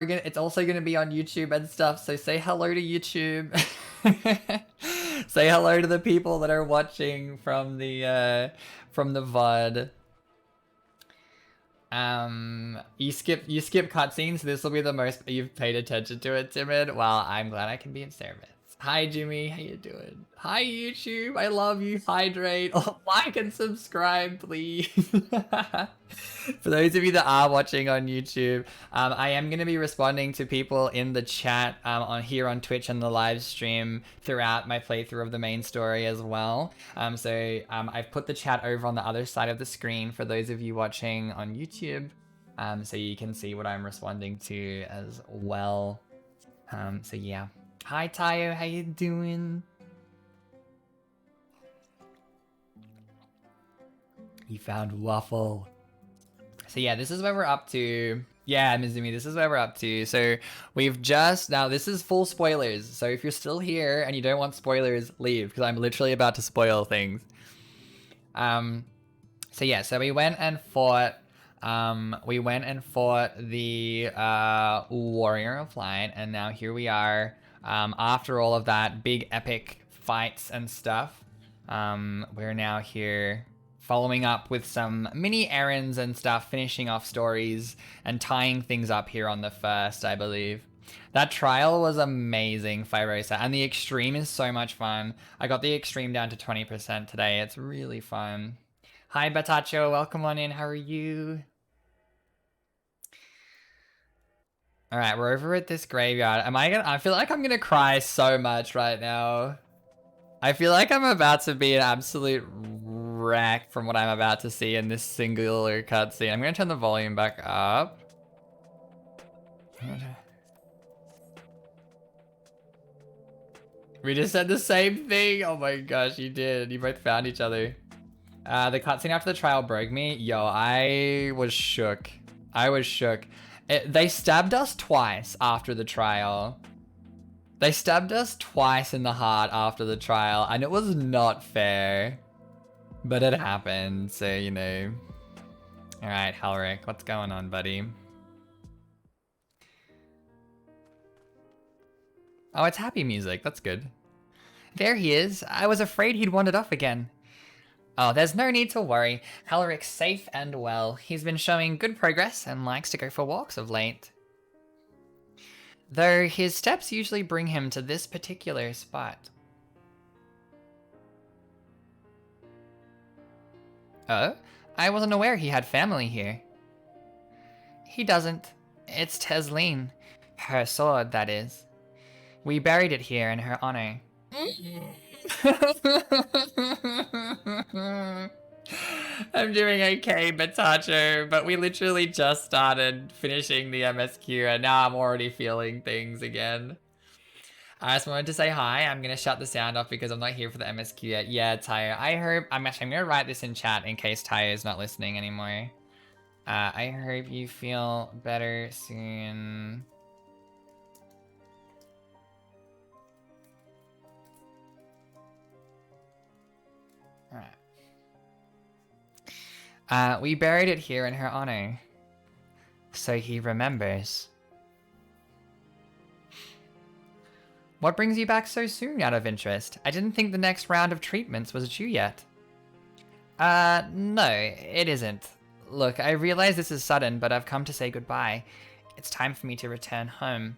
it's also gonna be on YouTube and stuff, so say hello to YouTube. Say hello to the people that are watching from the VOD. You skip cutscenes. This will be the most you've paid attention to it, Timid. Well, I'm glad I can be in service. Hi, Jimmy. How you doing? Hi, YouTube. I love you. Hydrate. Oh, like and subscribe, please. For those of you that are watching on YouTube, I am going to be responding to people in the chat on here on Twitch and the live stream throughout my playthrough of the main story as well. I've put the chat over on the other side of the screen for those of you watching on YouTube, so you can see what I'm responding to as well. So yeah. Hi, Tayo. How you doing? You found waffle. So yeah, this is where we're up to. Yeah, Mizumi, this is where we're up to. So we've just, now this is full spoilers. So if you're still here and you don't want spoilers, leave, because I'm literally about to spoil things. So yeah, so we went and fought the Warrior of Light, and now here we are, after all of that big epic fights and stuff. We're now here following up with some mini errands and stuff, finishing off stories and tying things up here on the first, I believe. That trial was amazing, Firosa, and the extreme is so much fun. I got the extreme down to 20% today. It's really fun. Hi, Batacho. Welcome on in. How are you? All right, we're over at this graveyard. I feel like I'm gonna cry so much right now. I feel like I'm about to be an absolute wreck from what I'm about to see in this singular cutscene. I'm gonna turn the volume back up. We just said the same thing. Oh my gosh, you did. You both found each other. The cutscene after the trial broke me. Yo, I was shook. I was shook. They stabbed us twice after the trial. They stabbed us twice in the heart after the trial, and it was not fair. But it happened, so you know. Alright, Halric, what's going on, buddy? Oh, it's happy music. That's good. There he is. I was afraid he'd wandered off again. Oh, there's no need to worry. Halric's safe and well. He's been showing good progress and likes to go for walks of late. Though his steps usually bring him to this particular spot. Oh? I wasn't aware he had family here. He doesn't. It's Tesleen. Her sword, that is. We buried it here in her honor. I'm doing okay, Batacho, but we literally just started finishing the MSQ and now I'm already feeling things again. I just wanted to say hi. I'm going to shut the sound off because I'm not here for the MSQ yet. Yeah, Tayo, I'm going to write this in chat in case Tayo is not listening anymore. I hope you feel better soon. Alright. We buried it here in her honor. So he remembers. What brings you back so soon, out of interest? I didn't think the next round of treatments was due yet. No, it isn't. Look, I realize this is sudden, but I've come to say goodbye. It's time for me to return home.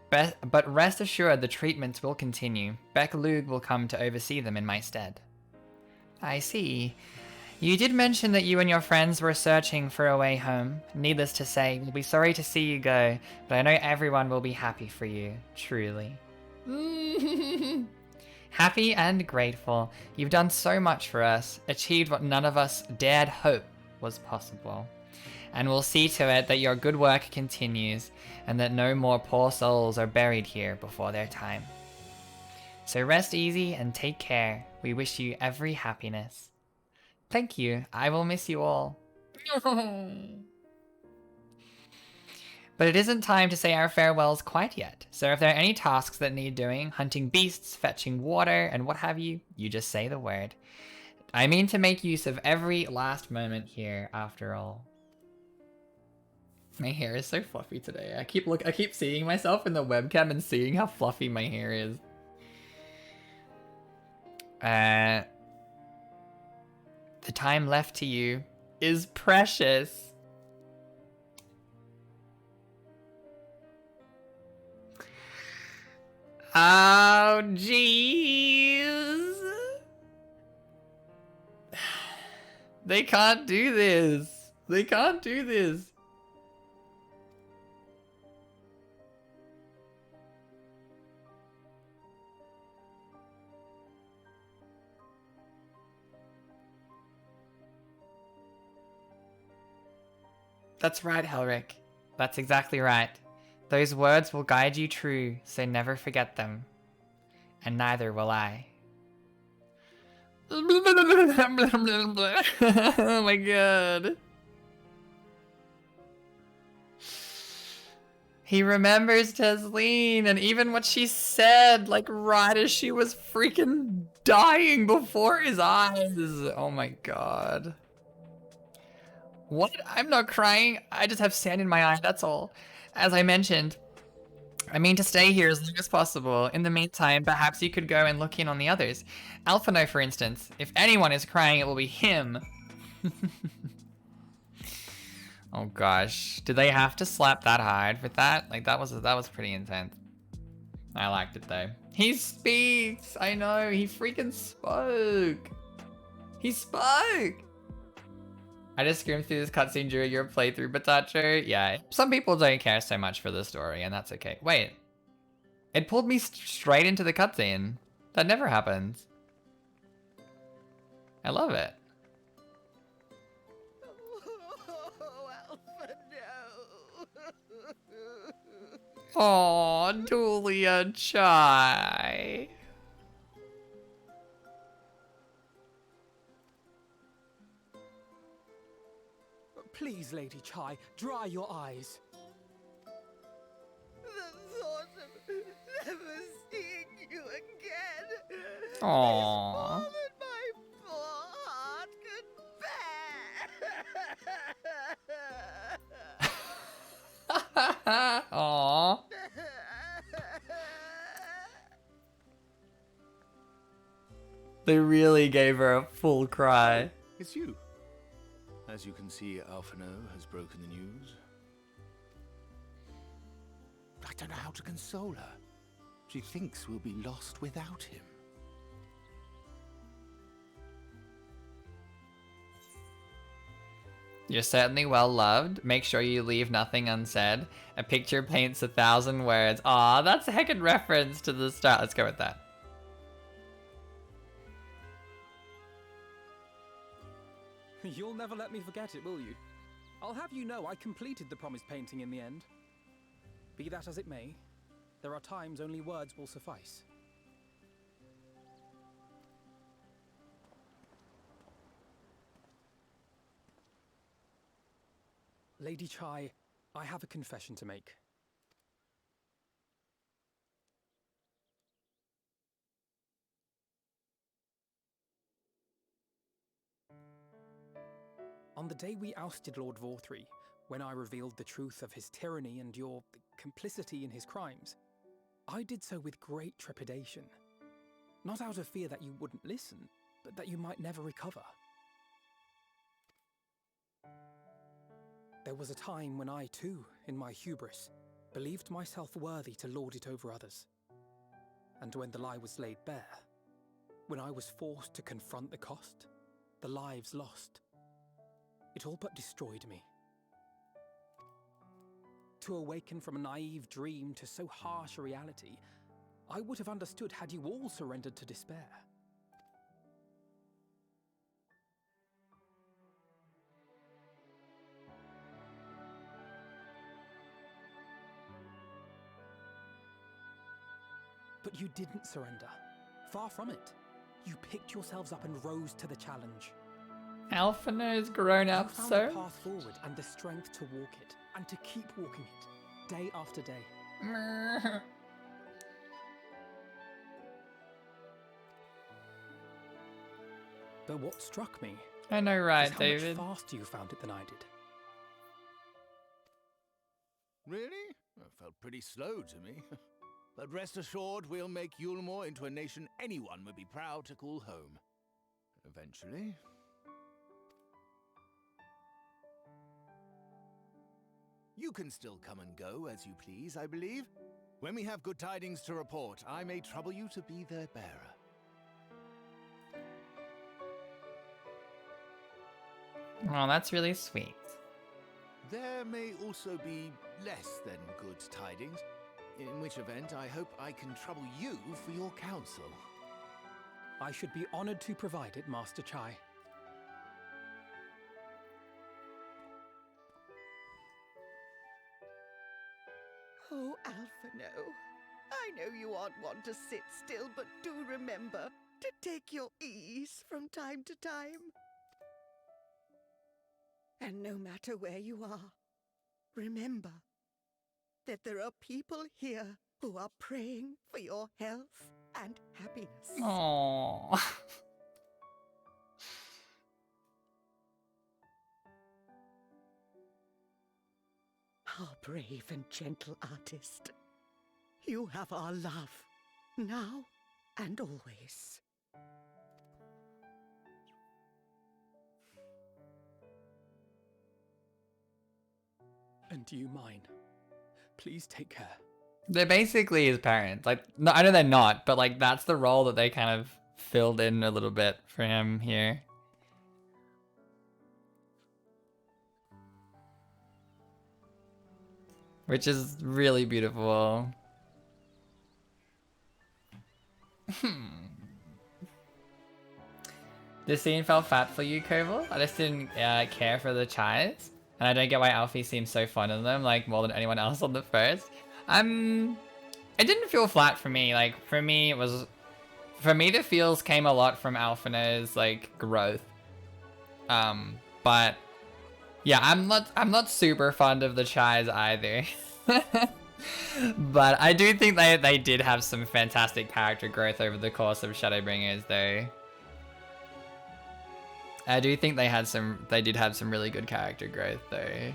But rest assured, the treatments will continue. Beck Lug will come to oversee them in my stead. I see. You did mention that you and your friends were searching for a way home. Needless to say, we'll be sorry to see you go, but I know everyone will be happy for you, truly. Happy and grateful. You've done so much for us, achieved what none of us dared hope was possible. And we'll see to it that your good work continues, and that no more poor souls are buried here before their time. So rest easy and take care. We wish you every happiness. Thank you. I will miss you all. But it isn't time to say our farewells quite yet. So if there are any tasks that need doing, hunting beasts, fetching water, and what have you, you just say the word. I mean to make use of every last moment here, after all. My hair is so fluffy today. I keep seeing myself in the webcam and seeing how fluffy my hair is. The time left to you is precious. Oh, jeez. They can't do this. They can't do this. That's right, Helric. That's exactly right. Those words will guide you true, so never forget them. And neither will I. Oh my god. He remembers Tesleen and even what she said, like right as she was freaking dying before his eyes. Oh my god. What? I'm not crying. I just have sand in my eye, that's all. As I mentioned, I mean to stay here as long as possible. In the meantime, perhaps you could go and look in on the others. Alphino, for instance. If anyone is crying, it will be him. Oh gosh. Did they have to slap that hard with that? Like that was pretty intense. I liked it though. He speaks! I know, he freaking spoke! He spoke! I just screamed through this cutscene during your playthrough, Batacho. Yeah, some people don't care so much for the story, and that's okay. Wait. It pulled me straight into the cutscene. That never happens. I love it. Oh, Alpha, no. Aww, Julia Chai. Please, Lady Chai, dry your eyes. The thought of never seeing you again. Aww. All that my poor heart could bear. Aww. They really gave her a full cry. It's you. As you can see, Alphino has broken the news. I don't know how to console her. She thinks we'll be lost without him. You're certainly well loved. Make sure you leave nothing unsaid. A picture paints 1,000 words. Aw, that's a heckin' reference to the start. Let's go with that. You'll never let me forget it, will you? I'll have you know I completed the promised painting in the end. Be that as it may, there are times only words will suffice. Lady Chai, I have a confession to make. On the day we ousted Lord Vorthree, when I revealed the truth of his tyranny and your complicity in his crimes, I did so with great trepidation. Not out of fear that you wouldn't listen, but that you might never recover. There was a time when I too, in my hubris, believed myself worthy to lord it over others. And when the lie was laid bare, when I was forced to confront the cost, the lives lost, it all but destroyed me. To awaken from a naive dream to so harsh a reality, I would have understood had you all surrendered to despair. But you didn't surrender. Far from it. You picked yourselves up and rose to the challenge. Alphino's grown up, you found sir. the path forward and the strength to walk it, and to keep walking it, day after day. But what struck me I know, right, is how David? much faster you found it than I did. Really? That felt pretty slow to me. But rest assured, we'll make EULMORE into a nation anyone would be proud to call home. Eventually. You can still come and go as you please, I believe. When we have good tidings to report, I may trouble you to be their bearer. Oh, that's really sweet. There may also be less than good tidings, in which event I hope I can trouble you for your counsel. I should be honored to provide it, Master Chai. Oh, Alphino, I know you aren't one to sit still, but do remember to take your ease from time to time. And no matter where you are, remember that there are people here who are praying for your health and happiness. Aww. Our brave and gentle artist. You have our love, now and always. And you mine. Please take care. They're basically his parents. Like, no, I know they're not, but like that's the role that they kind of filled in a little bit for him here. Which is really beautiful. This scene felt fat for you, Koval. I just didn't care for the Chais. And I don't get why Alfie seems so fond of them, like more than anyone else on the first. It didn't feel flat for me. Like, for me, it was... For me, the feels came a lot from Alphina's, like, growth. But... Yeah, I'm not super fond of the Chais either. But I do think they did have some fantastic character growth over the course of Shadowbringers, though. I do think they did have some really good character growth, though.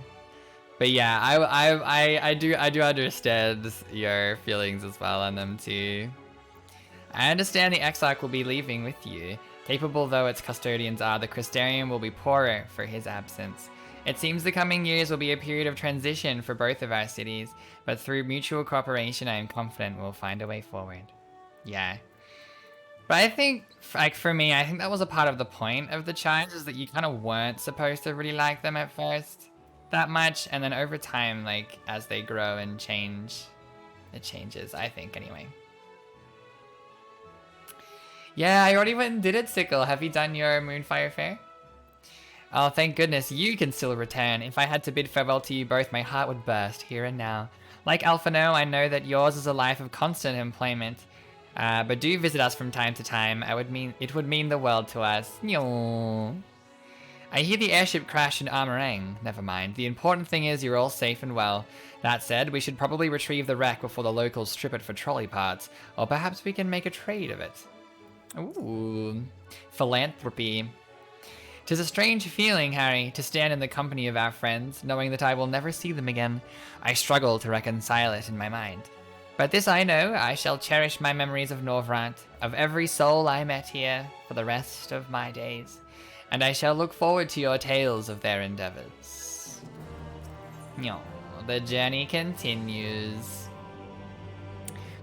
But yeah, I do understand your feelings as well on them too. I understand the Exarch will be leaving with you. Capable though its custodians are, the Crystarium will be poorer for his absence. It seems the coming years will be a period of transition for both of our cities, but through mutual cooperation I am confident we'll find a way forward. Yeah. But I think, like, for me, I think that was a part of the point of the Chais, is that you kind of weren't supposed to really like them at first that much, and then over time, like, as they grow and change, it changes, I think, anyway. Yeah, I already went and did it, Sickle. Have you done your Moonfire Fair? Oh, thank goodness, you can still return. If I had to bid farewell to you both, my heart would burst, here and now. Like Alphino, I know that yours is a life of constant employment. But do visit us from time to time. It would mean the world to us. I hear the airship crashed in ARAENG. Never mind. The important thing is you're all safe and well. That said, we should probably retrieve the wreck before the locals strip it for trolley parts. Or perhaps we can make a trade of it. Ooh. Philanthropy. 'Tis a strange feeling, Harry, to stand in the company of our friends, knowing that I will never see them again. I struggle to reconcile it in my mind. But this I know, I shall cherish my memories of NORVRANDT, of every soul I met here, for the rest of my days. And I shall look forward to your tales of their endeavors. The journey continues.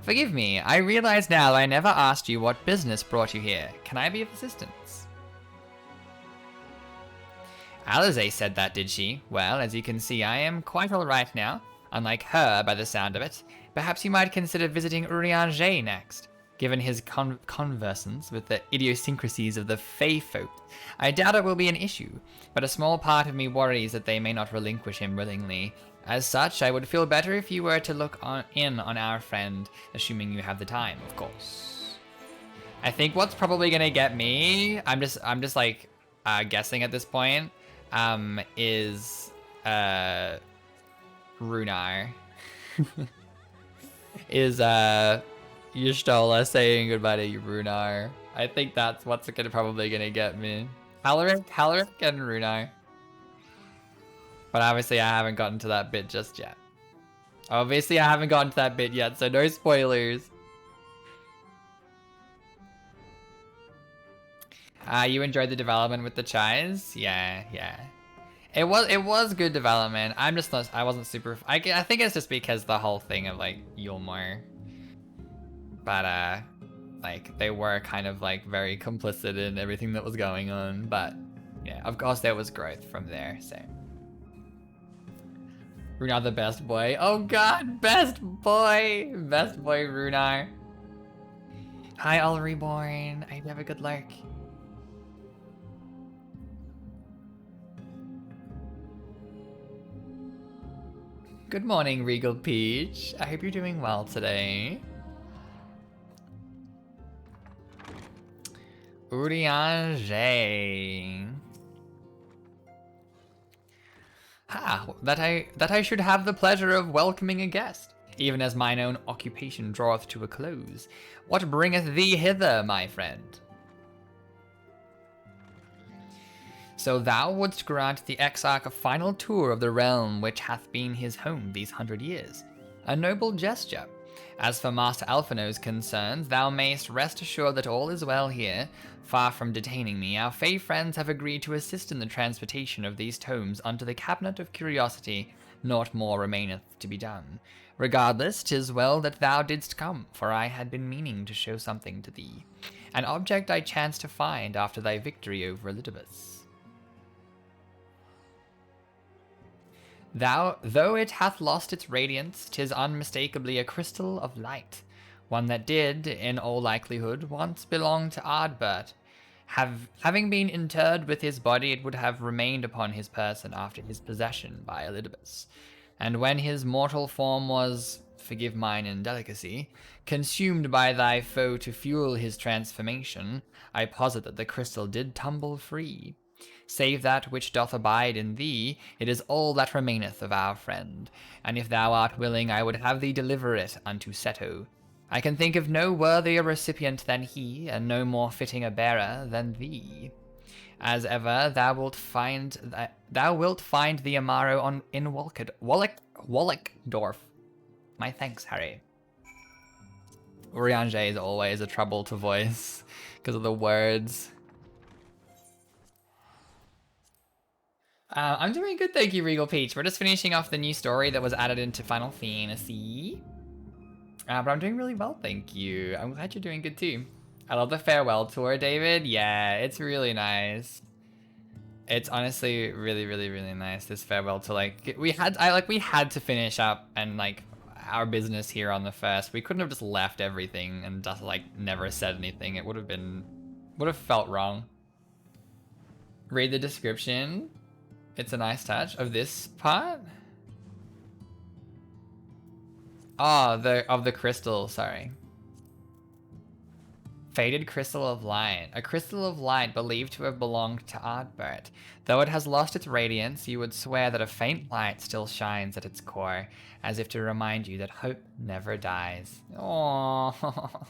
Forgive me, I realize now I never asked you what business brought you here. Can I be of assistance? Alize said that, did she? Well, as you can see, I am quite alright now. Unlike her, by the sound of it. Perhaps you might consider visiting Urianger next. Given his conversance with the idiosyncrasies of the Fey folk, I doubt it will be an issue, but a small part of me worries that they may not relinquish him willingly. As such, I would feel better if you were to look in on our friend, assuming you have the time, of course. I think what's probably gonna get me, I'm just like guessing at this point, is Runar. Is Y'shtola saying goodbye to Runar. I think that's what's probably gonna get me. Halaric and Runar. But obviously I haven't gotten to that bit just yet. Obviously, I haven't gotten to that bit yet, so no spoilers. You enjoyed the development with the chais? Yeah, yeah. It was good development. I'm just not, I wasn't super, I think it's just because the whole thing of like EULMORE. But like they were kind of like very complicit in everything that was going on, but yeah, of course there was growth from there, so. Runar the best boy. Oh god, best boy! Best boy Runar. Hi all reborn, I hope you have a good lurk. Good morning, Regal Peach. I hope you're doing well today. Urianger. That I should have the pleasure of welcoming a guest, even as mine own occupation draweth to a close. What bringeth thee hither, my friend? So thou wouldst grant the Exarch a final tour of the realm which hath been his home these 100 years. A noble gesture. As for Master Alphino's concerns, thou mayst rest assured that all is well here. Far from detaining me, our Fey friends have agreed to assist in the transportation of these tomes unto the Cabinet of Curiosity. Naught more remaineth to be done. Regardless, 'tis well that thou didst come, for I had been meaning to show something to thee. An object I chanced to find after thy victory over Elidibus. Though it hath lost its radiance, 'tis unmistakably a crystal of light, one that did, in all likelihood, once belong to Ardbert. Having been interred with his body, it would have remained upon his person after his possession by Elidibus. And when his mortal form was, forgive mine indelicacy, consumed by thy foe to fuel his transformation, I posit that the crystal did tumble free. Save that which doth abide in thee, it is all that remaineth of our friend, and if thou art willing, I would have thee deliver it unto Seto. I can think of no worthier recipient than he, and no more fitting a bearer than thee. As ever, thou wilt find the Amaro in Wallachdorf. My thanks, Harry. Urianger is always a trouble to voice because of the words. I'm doing good, thank you, Regal Peach. We're just finishing off the new story that was added into Final Fantasy. But I'm doing really well, thank you. I'm glad you're doing good too. I love the farewell tour, David. Yeah, it's really nice. It's honestly really, really, really nice, this farewell tour. Like, we had to finish up and like our business here on the first. We couldn't have just left everything and just like never said anything. It would have felt wrong. Read the description. It's a nice touch of this part. Oh, of the crystal, sorry. Faded crystal of light. A crystal of light believed to have belonged to Ardbert. Though it has lost its radiance, you would swear that a faint light still shines at its core, as if to remind you that hope never dies. Aww.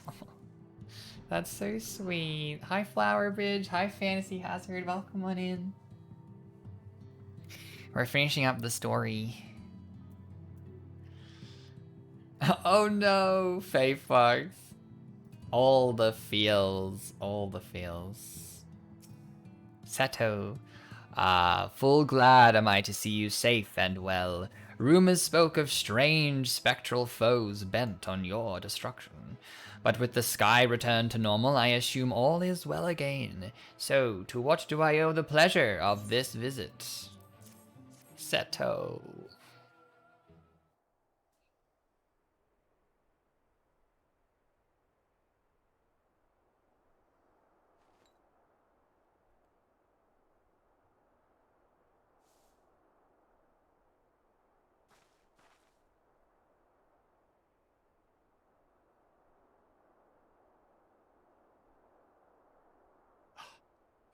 That's so sweet. Hi, Flower Bridge. Hi, Fantasy Hazard. Welcome on in. We're finishing up the story. Oh no, Fae Fox. All the feels, all the feels. Seto. Full glad am I to see you safe and well. Rumors spoke of strange spectral foes bent on your destruction. But with the sky returned to normal, I assume all is well again. So, to what do I owe the pleasure of this visit? Seto.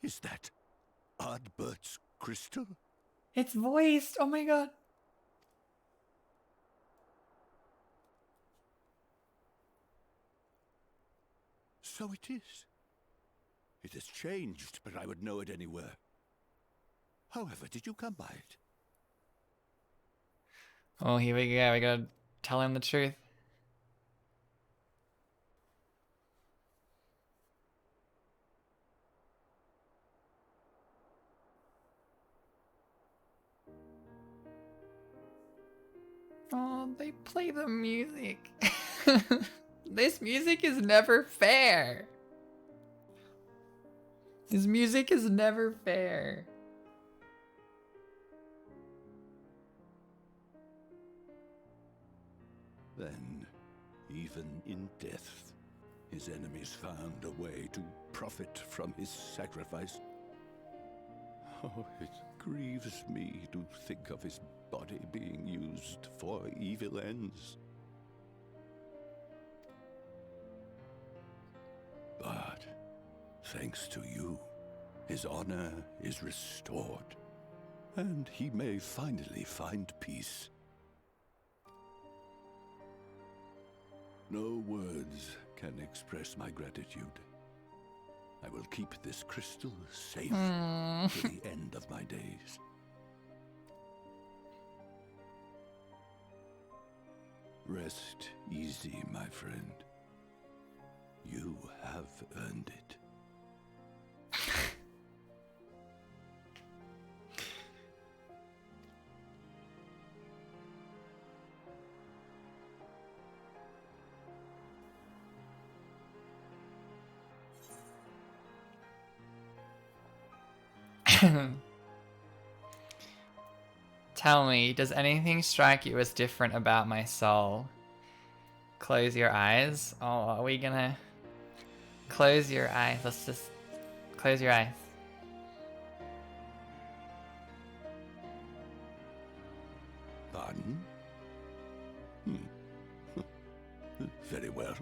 Is that Ardbert's crystal? It's voiced. Oh my god. So it is. It has changed, but I would know it anywhere. However, did you come by it? Oh, here we go. We got Tell him the truth. Oh, they play the music. This music is never fair. This music is never fair. Then, even in death, his enemies found a way to profit from his sacrifice. Oh, it grieves me to think of his body being used for evil ends. But, thanks to you, his honor is restored, and he may finally find peace. No words can express my gratitude. I will keep this crystal safe to the end of my days. Rest easy, my friend. You have earned it. Tell me, does anything strike you as different about my soul? Close your eyes. Oh, are we gonna close your eyes? Let's just close your eyes. Pardon? Very well.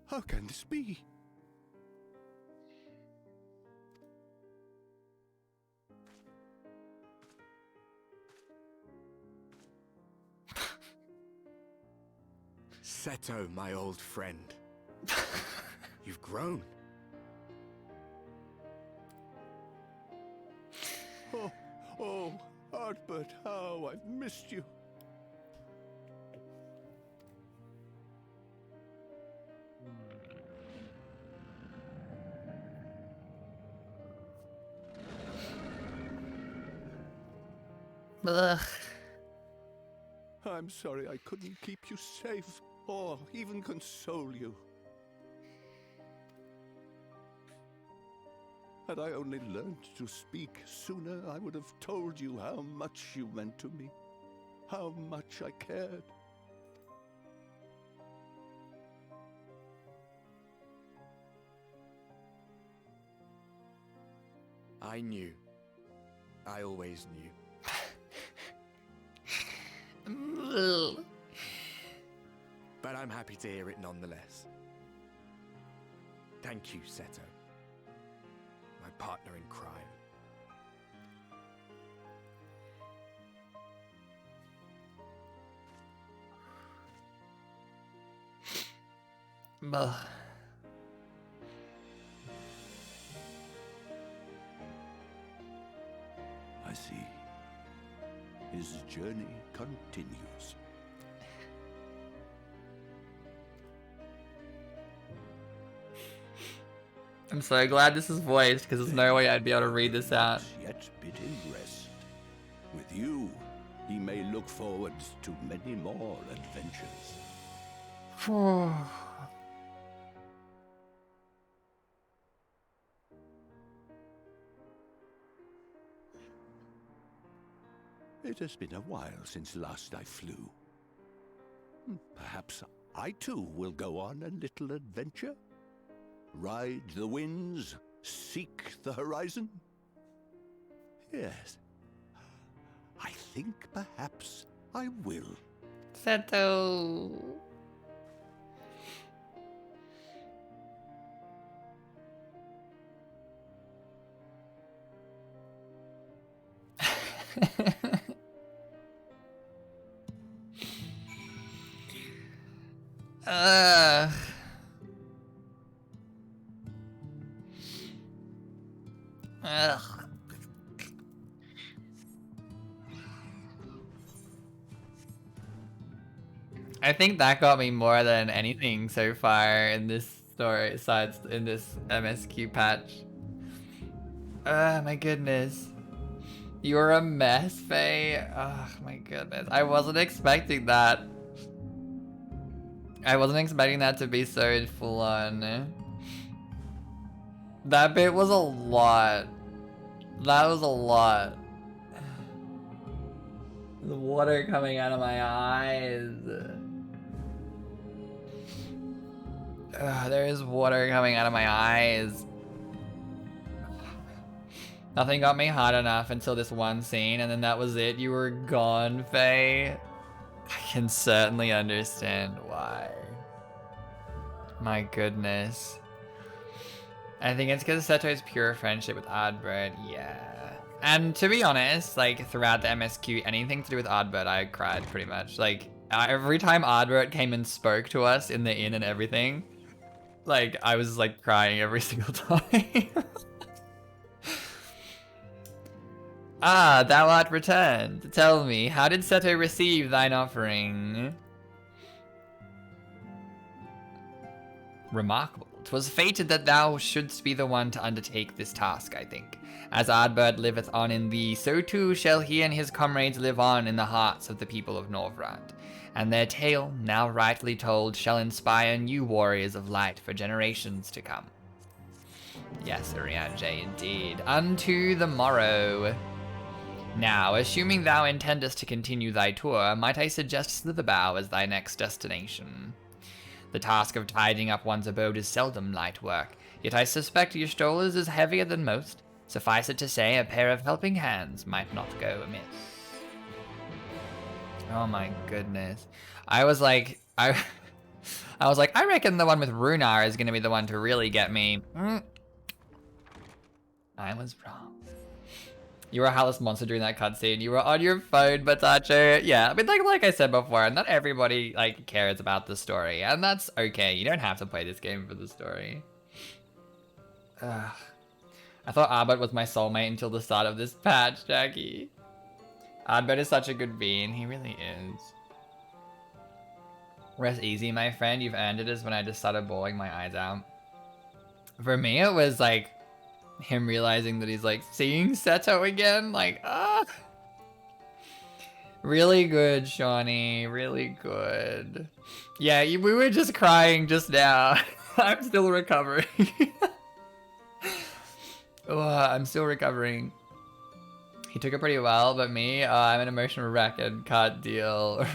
How can this be? Seto, my old friend. You've grown. Oh, Artbert, how I've missed you. Ugh. I'm sorry I couldn't keep you safe, or even console you. Had I only learned to speak sooner, I would have told you how much you meant to me, how much I cared. I knew. I always knew. But I'm happy to hear it nonetheless. Thank you, Seto. My partner in crime. Ugh. I see. His journey continues. I'm so glad this is voiced, because there's no way I'd be able to read this out. Yet bid him rest. With you, he may look forward to many more adventures. It has been a while since last I flew. Perhaps I too will go on a little adventure? Ride the winds, seek the horizon? Yes, I think perhaps I will. Seto. Ugh. Ugh. I think that got me more than anything so far in this story, besides in this MSQ patch. Oh my goodness. You're a mess, Faye. Oh my goodness. I wasn't expecting that. I wasn't expecting that to be so full on. That bit was a lot. That was a lot. The water coming out of my eyes. Ugh, there is water coming out of my eyes. Nothing got me hot enough until this one scene, and then that was it. You were gone, Faye. I can certainly understand why. My goodness. I think it's because Seto's pure friendship with Ardbert, yeah. And to be honest, like, throughout the MSQ, anything to do with Ardbert, I cried pretty much. Like, every time Ardbert came and spoke to us in the inn and everything, like, I was, like, crying every single time. Ah, thou art returned. Tell me, how did Seto receive thine offering? Remarkable. 'Twas fated that thou shouldst be the one to undertake this task, I think. As Ardbert liveth on in thee, so too shall he and his comrades live on in the hearts of the people of Norvrand. And their tale, now rightly told, shall inspire new warriors of light for generations to come. Yes, Ariange, indeed. Unto the morrow. Now, assuming thou intendest to continue thy tour, might I suggest Slitherbow as thy next destination? The task of tidying up one's abode is seldom light work, yet I suspect your strollers is heavier than most. Suffice it to say, a pair of helping hands might not go amiss. Oh my goodness. I was like, I reckon the one with Runar is gonna be the one to really get me. I was wrong. You were a heartless monster during that cutscene. You were on your phone, Batacho. Yeah, I mean, like I said before, not everybody like cares about the story, and that's okay. You don't have to play this game for the story. Ugh. I thought Ardbert was my soulmate until the start of this patch, Jackie. Ardbert is such a good bean. He really is. Rest easy, my friend. You've earned it, is when I just started bawling my eyes out. For me, it was like him realizing that he's like seeing Seto again. Like, ah. Really good, Shawnee. Really good. Yeah, we were just crying just now. I'm still recovering. Oh, I'm still recovering. He took it pretty well, but me, I'm an emotional wreck and can't deal.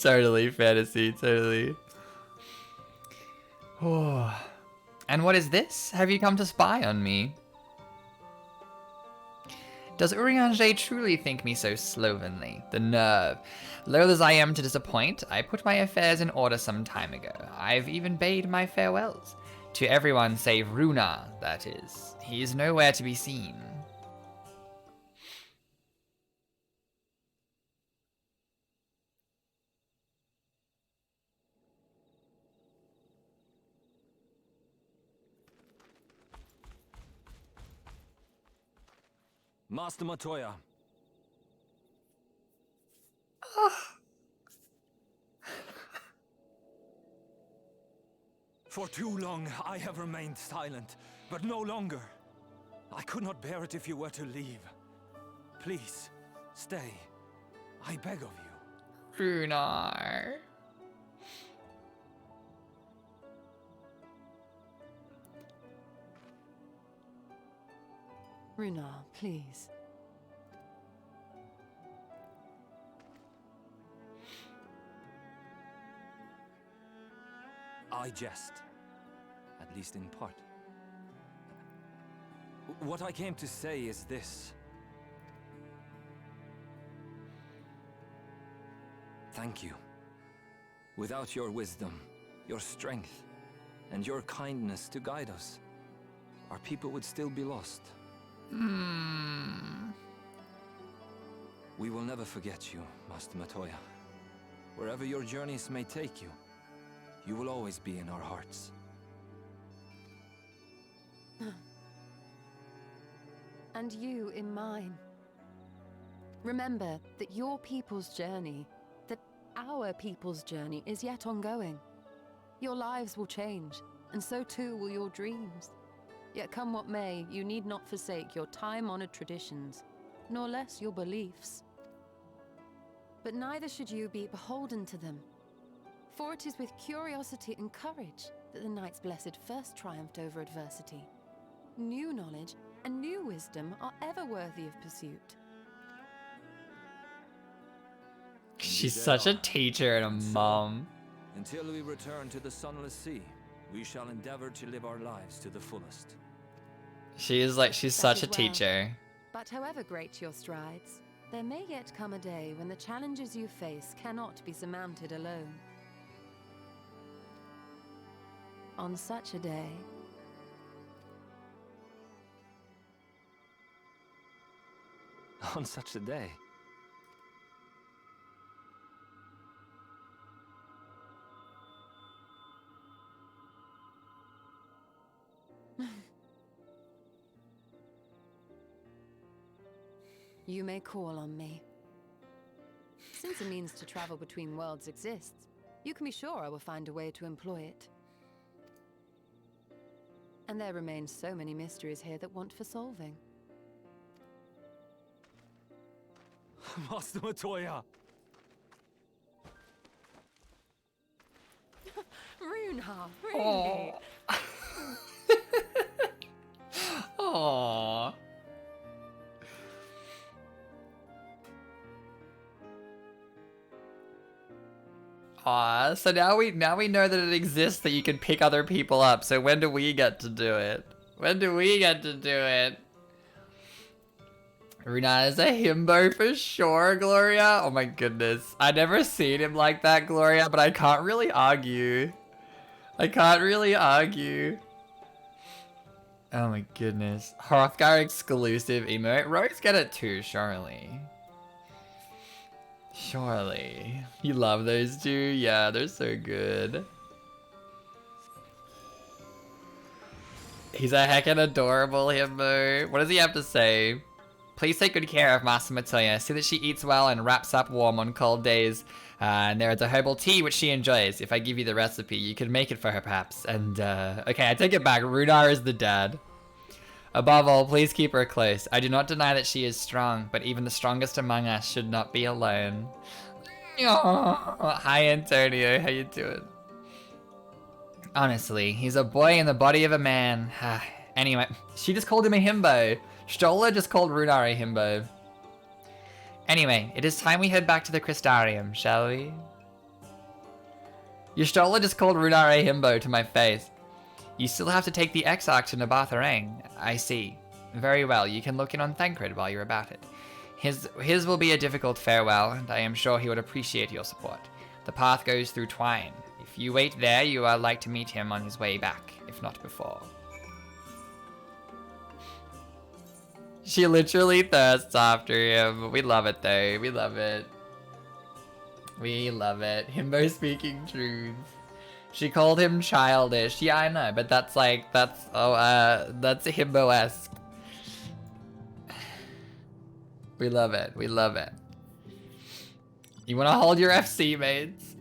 Totally, fantasy, totally. Oh. And what is this? Have you come to spy on me? Does Urianger truly think me so slovenly? The nerve. Loath as I am to disappoint, I put my affairs in order some time ago. I've even bade my farewells. To everyone save Runar, that is. He is nowhere to be seen. Master Matoya. For too long I have remained silent, but no longer. I could not bear it if you were to leave. Please, stay. I beg of you. Runar. Runar, please. I jest. At least in part. What I came to say is this. Thank you. Without your wisdom, your strength, and your kindness to guide us, our people would still be lost. We will never forget you, Master Matoya. Wherever your journeys may take you, you will always be in our hearts. And you in mine. Remember that your people's journey, that our people's journey is yet ongoing. Your lives will change, and so too will your dreams. Yet come what may, you need not forsake your time-honored traditions, nor less your beliefs. But neither should you be beholden to them. For it is with curiosity and courage that the Knight's Blessed first triumphed over adversity. New knowledge and new wisdom are ever worthy of pursuit. She's such a teacher and a mom. Until we return to the Sunless Sea, we shall endeavor to live our lives to the fullest. She's such a teacher. But however great your strides, there may yet come a day when the challenges you face cannot be surmounted alone. On such a day... On such a day. You may call on me. Since a means to travel between worlds exists, you can be sure I will find a way to employ it. And there remain so many mysteries here that want for solving. Master Matoya! Runha, really? Aww. Aw, so now we know that it exists, that you can pick other people up. So when do we get to do it? When do we get to do it? Runa is a himbo for sure, Gloria. Oh my goodness. I never seen him like that, Gloria, but I can't really argue. I can't really argue. Oh my goodness. Hrothgar exclusive emote. Rose get it too, surely. Surely. You love those two? Yeah, they're so good. He's a heckin' adorable himbo. What does he have to say? Please take good care of Master Matoya. See that she eats well and wraps up warm on cold days. And there is a herbal tea which she enjoys. If I give you the recipe, you could make it for her perhaps. And okay, I take it back. Runar is the dad. Above all, please keep her close. I do not deny that she is strong, but even the strongest among us should not be alone. Hi Antonio, how you doing? Honestly, he's a boy in the body of a man. Anyway, she just called him a himbo. Stola just called Runar a himbo. Anyway, it is time we head back to the Crystarium, shall we? Your Stola just called Runar a himbo to my face. You still have to take the Exarch to ARAENG. I see. Very well, you can look in on Thancred while you're about it. His will be a difficult farewell, and I am sure he would appreciate your support. The path goes through Twine. If you wait there, you are like to meet him on his way back, if not before. She literally thirsts after him. We love it though. We love it. We love it. Himbo speaking truth. She called him childish. Yeah, I know, but that's like, that's himbo-esque. We love it. We love it. You want to hold your FC mates?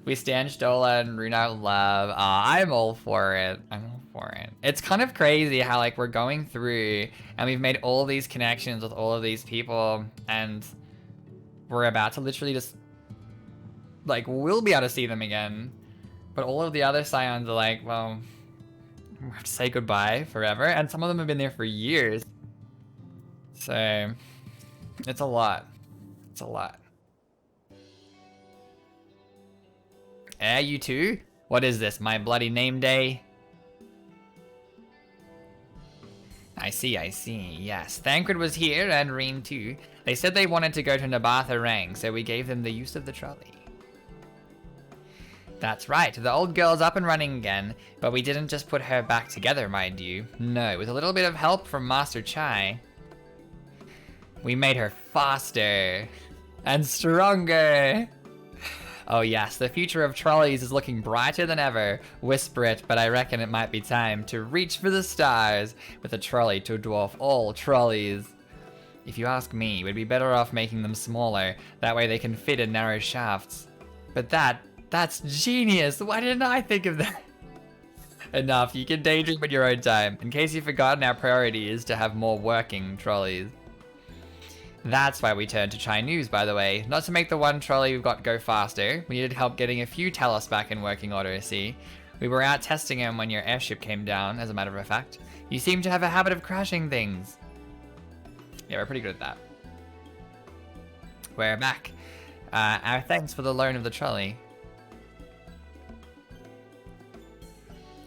We stand Stola and Runar love. I'm all for it. I'm all for it. It's kind of crazy how like we're going through and we've made all these connections with all of these people and we're about to literally just like we'll be able to see them again. But all of the other Scions are like, well, we have to say goodbye forever. And some of them have been there for years. So, it's a lot. It's a lot. You too? What is this, my bloody name day? I see, yes. Thancred was here, and Reem too. They said they wanted to go to ARAENG, so we gave them the use of the trolley. That's right, the old girl's up and running again, but we didn't just put her back together, mind you. No, with a little bit of help from Master Chai. We made her faster and stronger. Oh yes, the future of trolleys is looking brighter than ever. Whisper it, but I reckon it might be time to reach for the stars with a trolley to dwarf all trolleys. If you ask me, we'd be better off making them smaller. That way they can fit in narrow shafts. But that's genius. Why didn't I think of that? Enough, you can daydream at your own time. In case you've forgotten, our priority is to have more working trolleys. That's why we turned to Chinese, by the way. Not to make the one trolley we've got go faster. We needed help getting a few Talos back in working order, see? We were out testing them when your airship came down, as a matter of fact. You seem to have a habit of crashing things. Yeah, we're pretty good at that. We're back. Our thanks for the loan of the trolley.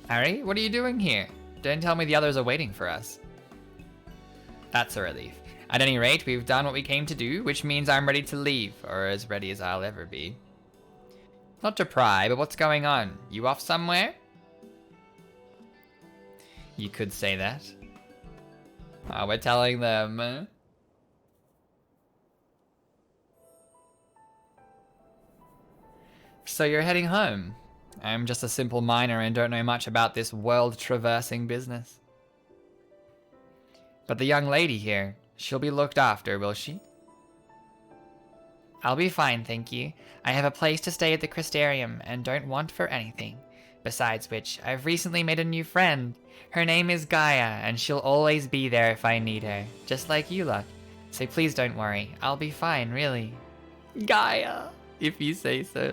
Harry, what are you doing here? Don't tell me the others are waiting for us. That's a relief. At any rate, we've done what we came to do, which means I'm ready to leave, or as ready as I'll ever be. Not to pry, but what's going on? You off somewhere? You could say that. Oh, we're telling them. So you're heading home. I'm just a simple miner and don't know much about this world-traversing business. But the young lady here, she'll be looked after, will she? I'll be fine, thank you. I have a place to stay at the Crystarium and don't want for anything. Besides which, I've recently made a new friend. Her name is Gaia, and she'll always be there if I need her, just like you lot. So please don't worry, I'll be fine, really. Gaia, if you say so.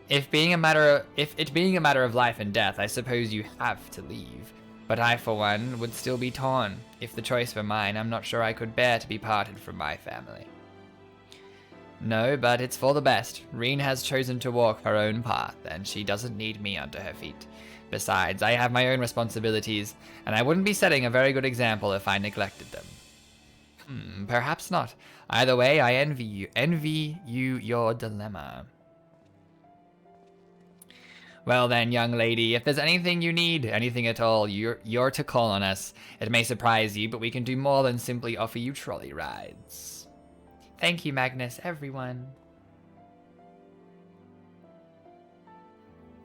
If it being a matter of life and death, I suppose you have to leave. But I, for one, would still be torn. If the choice were mine, I'm not sure I could bear to be parted from my family. No, but it's for the best. Reen has chosen to walk her own path, and she doesn't need me under her feet. Besides, I have my own responsibilities, and I wouldn't be setting a very good example if I neglected them. Perhaps not. Either way, I envy you your dilemma. Well then, young lady, if there's anything you need, anything at all, you're to call on us. It may surprise you, but we can do more than simply offer you trolley rides. Thank you, Magnus, everyone.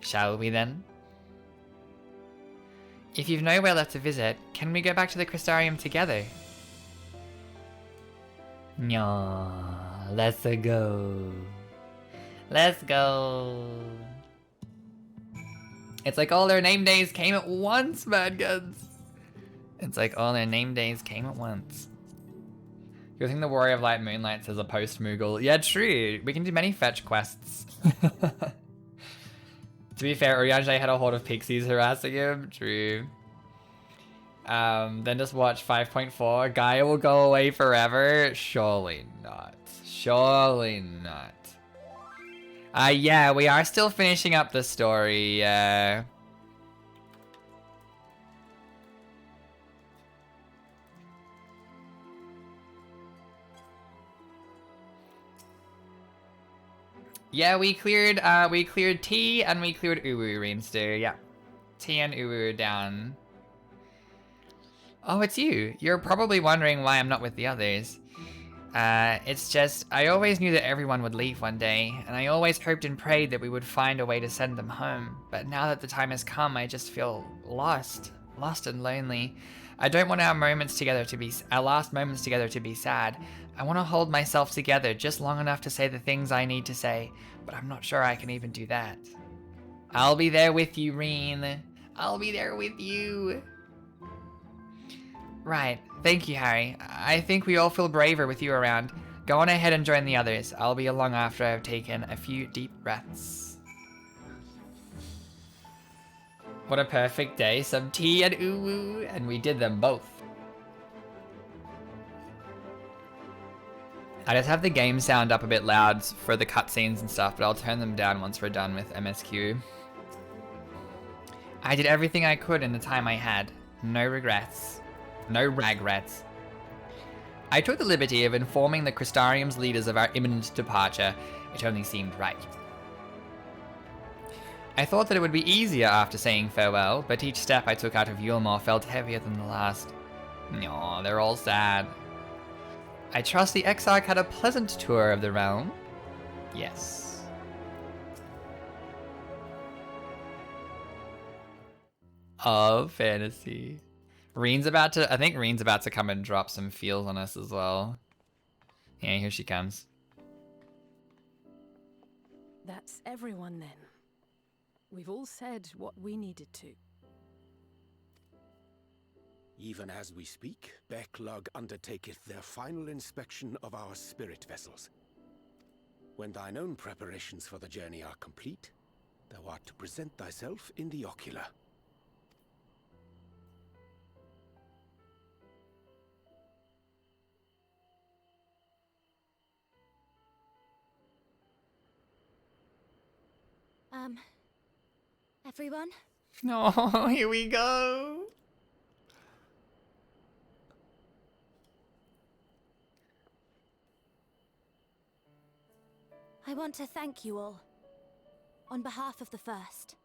Shall we then? If you've nowhere left to visit, can we go back to the Crystarium together? No, let's go. Let's go. It's like all their name days came at once, Mad Guns. It's like all their name days came at once. Good thing the Warrior of Light Moonlights is a post-Moogle. Yeah, true. We can do many fetch quests. To be fair, Urianger had a horde of pixies harassing him. True. Then just watch 5.4. Gaia will go away forever. Surely not. Surely not. Yeah, we are still finishing up the story. Yeah, we cleared T and we cleared Uwu, Reinster. Yeah, T and Uwu are down. Oh, it's you. You're probably wondering why I'm not with the others. It's just, I always knew that everyone would leave one day, and I always hoped and prayed that we would find a way to send them home. But now that the time has come, I just feel lost and lonely. I don't want our last moments together to be sad. I want to hold myself together just long enough to say the things I need to say, but I'm not sure I can even do that. I'll be there with you, Reen. I'll be there with you. Right. Thank you, Harry. I think we all feel braver with you around. Go on ahead and join the others. I'll be along after I've taken a few deep breaths. What a perfect day. Some tea and uwu, and we did them both. I just have the game sound up a bit loud for the cutscenes and stuff, but I'll turn them down once we're done with MSQ. I did everything I could in the time I had. No regrets. No regrets. I took the liberty of informing the Crystarium's leaders of our imminent departure. It only seemed right. I thought that it would be easier after saying farewell, but each step I took out of EULMORE felt heavier than the last. Aw, they're all sad. I trust the Exarch had a pleasant tour of the realm. Yes. Of fantasy. Reen's about to, I think Reen's about to come and drop some feels on us as well. Yeah, here she comes. That's everyone then. We've all said what we needed to. Even as we speak, Becklug undertaketh their final inspection of our spirit vessels. When thine own preparations for the journey are complete, thou art to present thyself in the ocular. Everyone? Oh, here we go. I want to thank you all, on behalf of the First.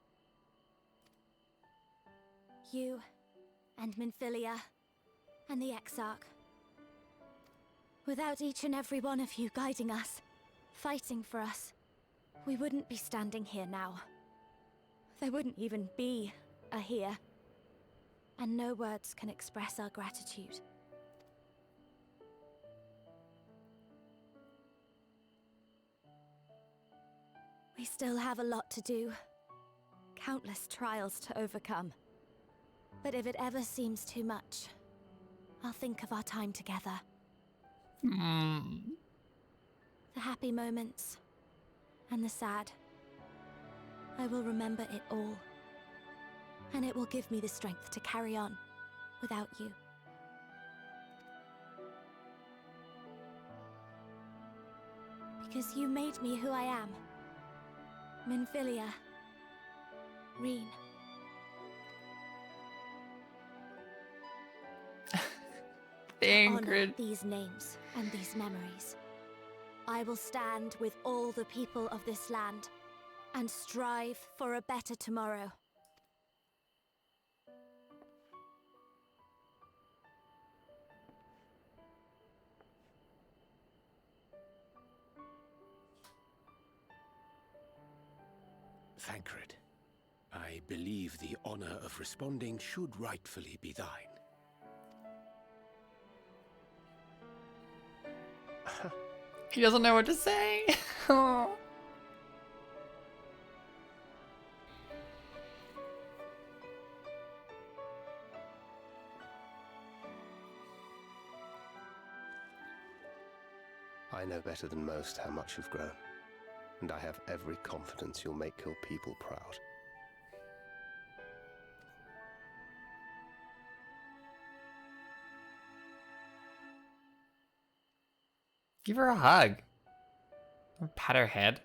You, and Minfilia, and the Exarch. Without each and every one of you guiding us, fighting for us, we wouldn't be standing here now. There wouldn't even be a here. And no words can express our gratitude. We still have a lot to do. Countless trials to overcome. But if it ever seems too much, I'll think of our time together. The happy moments, and the sad. I will remember it all. And it will give me the strength to carry on without you. Because you made me who I am. Minfilia. Reen. Honor these names and these memories. I will stand with all the people of this land and strive for a better tomorrow. Thancred, I believe the honor of responding should rightfully be thine. He doesn't know what to say. Oh. I know better than most how much you've grown, and I have every confidence you'll make your people proud. Give her a hug. Pat her head.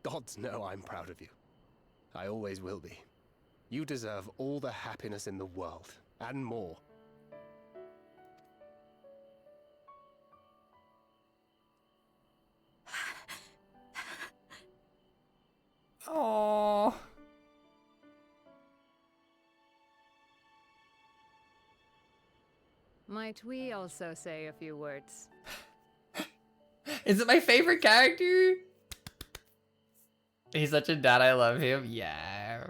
Gods know I'm proud of you. I always will be. You deserve all the happiness in the world, and more. Oh. Might we also say a few words? Is it my favorite character? He's such a dad, I love him. Yeah.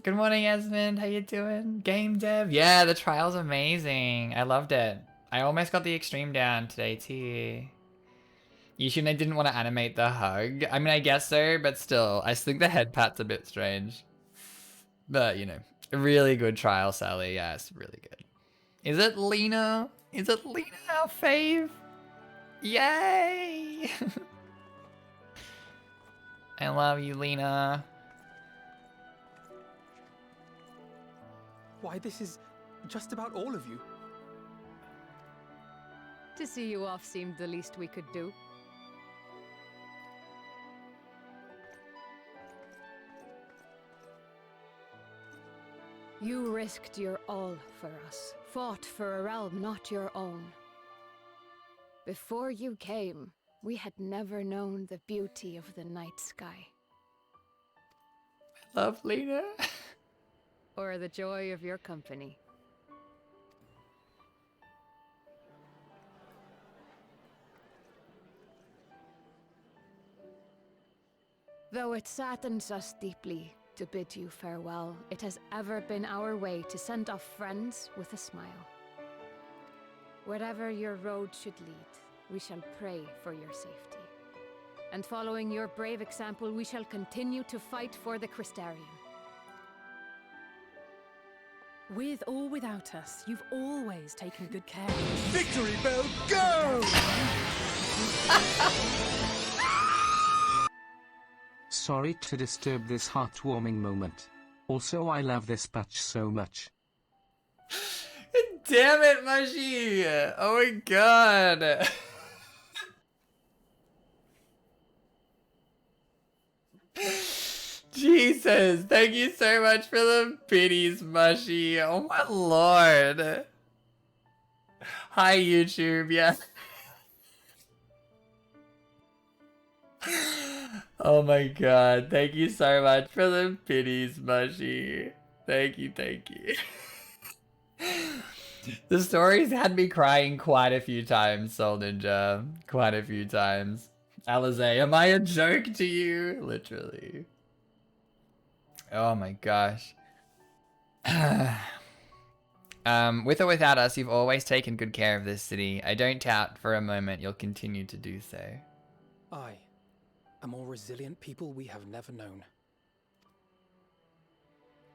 Good morning, Esmond. How you doing? Game dev. Yeah, the trial's amazing. I loved it. I almost got the extreme down today too. Yishun, I didn't want to animate the hug. I mean, I guess so, but still, I think the head pat's a bit strange. But, you know, a really good trial, Sally. Yeah, it's really good. Is it Lena? Is it Lena, our fave? Yay! I love you, Lena. Why, this is just about all of you. To see you off seemed the least we could do. You risked your all for us, fought for a realm not your own. Before you came, we had never known the beauty of the night sky. I love Lena. Or the joy of your company. Though it saddens us deeply to bid you farewell, it has ever been our way to send off friends with a smile. Wherever your road should lead, we shall pray for your safety. And following your brave example, we shall continue to fight for the Crystarium. With or without us, you've always taken good care. Victory bell, go! Sorry to disturb this heartwarming moment. Also, I love this patch so much. Damn it, Mushy! Oh my god! Jesus, thank you so much for the pities, Mushy. Oh my lord. Hi, YouTube, yeah. Oh my god, thank you so much for the pities, Mushy. Thank you, thank you. The stories had me crying quite a few times, Soul Ninja. Quite a few times. Alizé, am I a joke to you? Literally. Oh my gosh. With or without us, you've always taken good care of this city. I don't doubt for a moment you'll continue to do so. Aye. A more resilient people we have never known.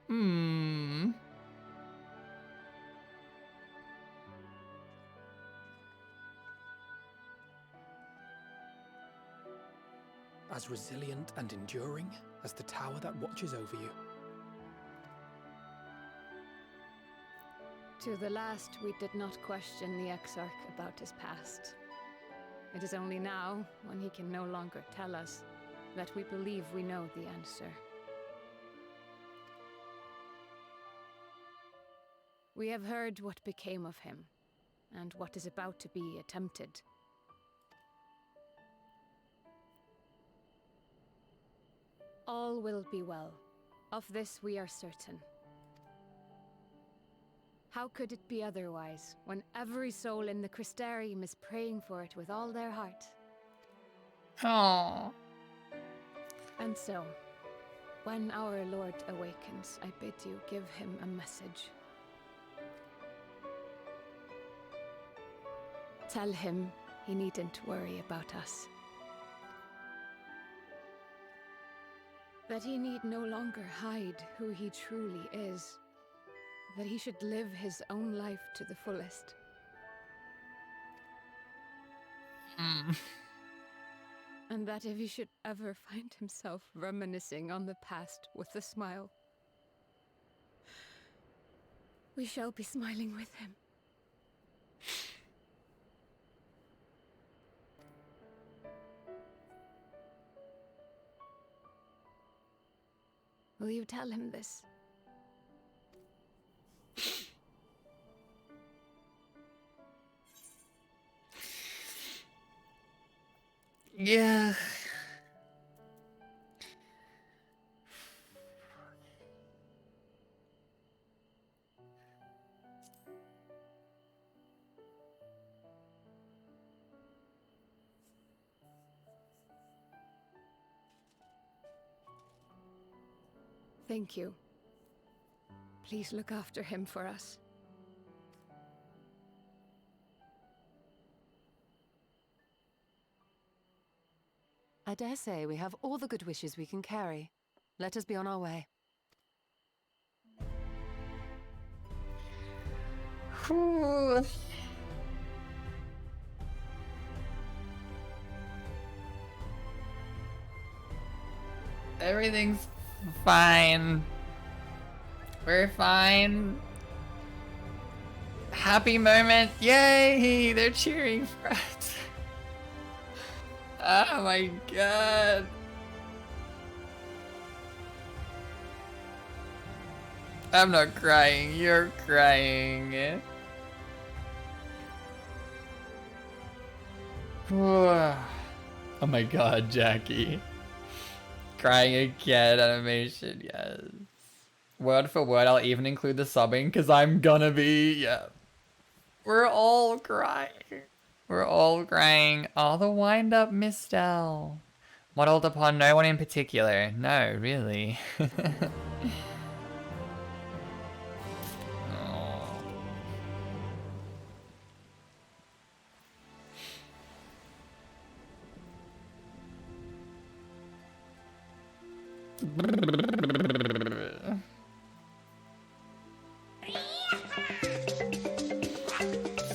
Hmm. As resilient and enduring as the tower that watches over you. To the last, we did not question the Exarch about his past. It is only now, when he can no longer tell us, that we believe we know the answer. We have heard what became of him, and what is about to be attempted. All will be well. Of this we are certain. How could it be otherwise, when every soul in the Crystarium is praying for it with all their heart? Aww. And so, when our Lord awakens, I bid you give him a message. Tell him he needn't worry about us. That he need no longer hide who he truly is. That he should live his own life to the fullest. And that if he should ever find himself reminiscing on the past with a smile, we shall be smiling with him. Will you tell him this? Yeah. Thank you. Please look after him for us. I dare say we have all the good wishes we can carry. Let us be on our way. Whew. Everything's fine. We're fine. Happy moment. Yay! They're cheering for us. Oh my god. I'm not crying. You're crying. Oh my god, Jackie. Crying again animation, yes. Word for word, I'll even include the sobbing, because I'm gonna be, yeah. We're all crying. We're all crying. Oh, the wind-up Mistel. Modeled upon no one in particular. No, really. Oh.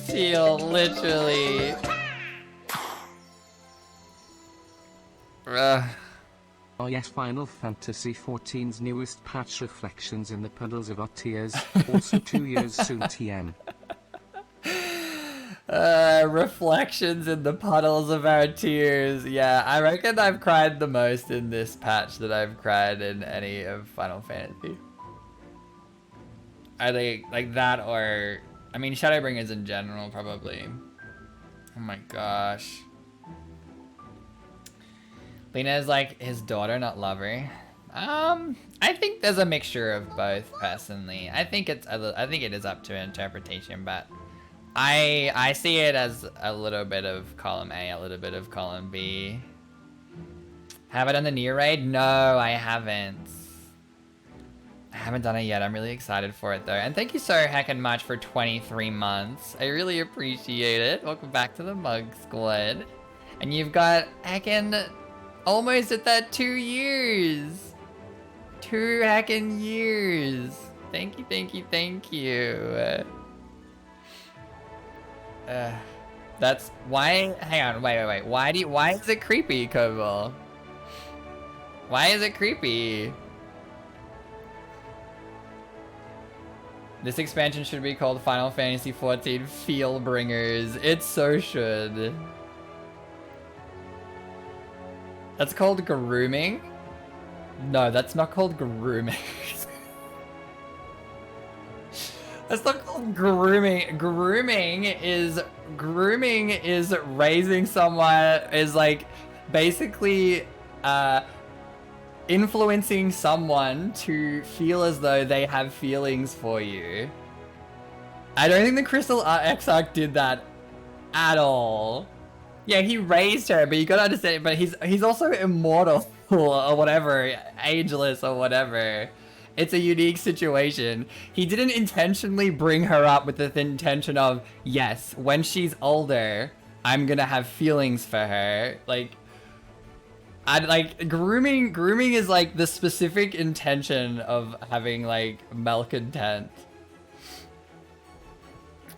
Feel literally. Oh yes, Final Fantasy XIV's newest patch, Reflections in the Puddles of Our Tears, also 2 years soon TM. Reflections in the puddles of our tears. Yeah, I reckon I've cried the most in this patch that I've cried in any of Final Fantasy. I think like that, or I mean Shadowbringers in general probably. Oh my gosh. Lena is like his daughter, not lover. I think there's a mixture of both personally. I think it is up to interpretation, but I see it as a little bit of column A, a little bit of column B. Have I done the Nier raid? No, I haven't. I haven't done it yet. I'm really excited for it though. And thank you so heckin' much for 23 months. I really appreciate it. Welcome back to the Mug Squad. And you've got heckin' almost at that 2 years. 2 heckin' years. Thank you, thank you, thank you. That's why. Hang on, wait. Why is it creepy, Koval? Why is it creepy? This expansion should be called Final Fantasy XIV Feel Bringers. It so should. That's called grooming? No, that's not called grooming. That's not called grooming. Grooming is raising someone, is like basically influencing someone to feel as though they have feelings for you. I don't think the Crystal Exarch did that at all. Yeah, he raised her, but you gotta understand, but he's also immortal or whatever, ageless or whatever. It's a unique situation. He didn't intentionally bring her up with the intention of, yes, when she's older, I'm gonna have feelings for her. Like, grooming is like the specific intention of having like malcontent.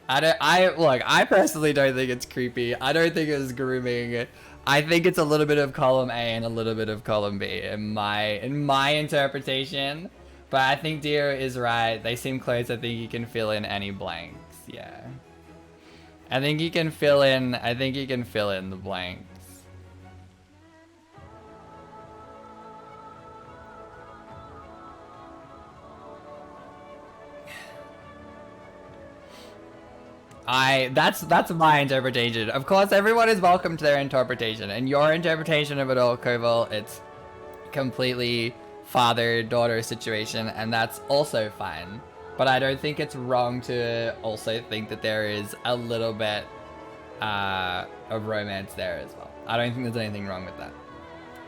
I personally don't think it's creepy. I don't think it's grooming. I think it's a little bit of column A and a little bit of column B in my interpretation. But I think Dio is right. They seem close. I think you can fill in any blanks. Yeah. I think you can fill in the blanks. That's my interpretation. Of course, everyone is welcome to their interpretation, and your interpretation of it all, Koval, it's completely father-daughter situation, and that's also fine. But I don't think it's wrong to also think that there is a little bit of romance there as well. I don't think there's anything wrong with that,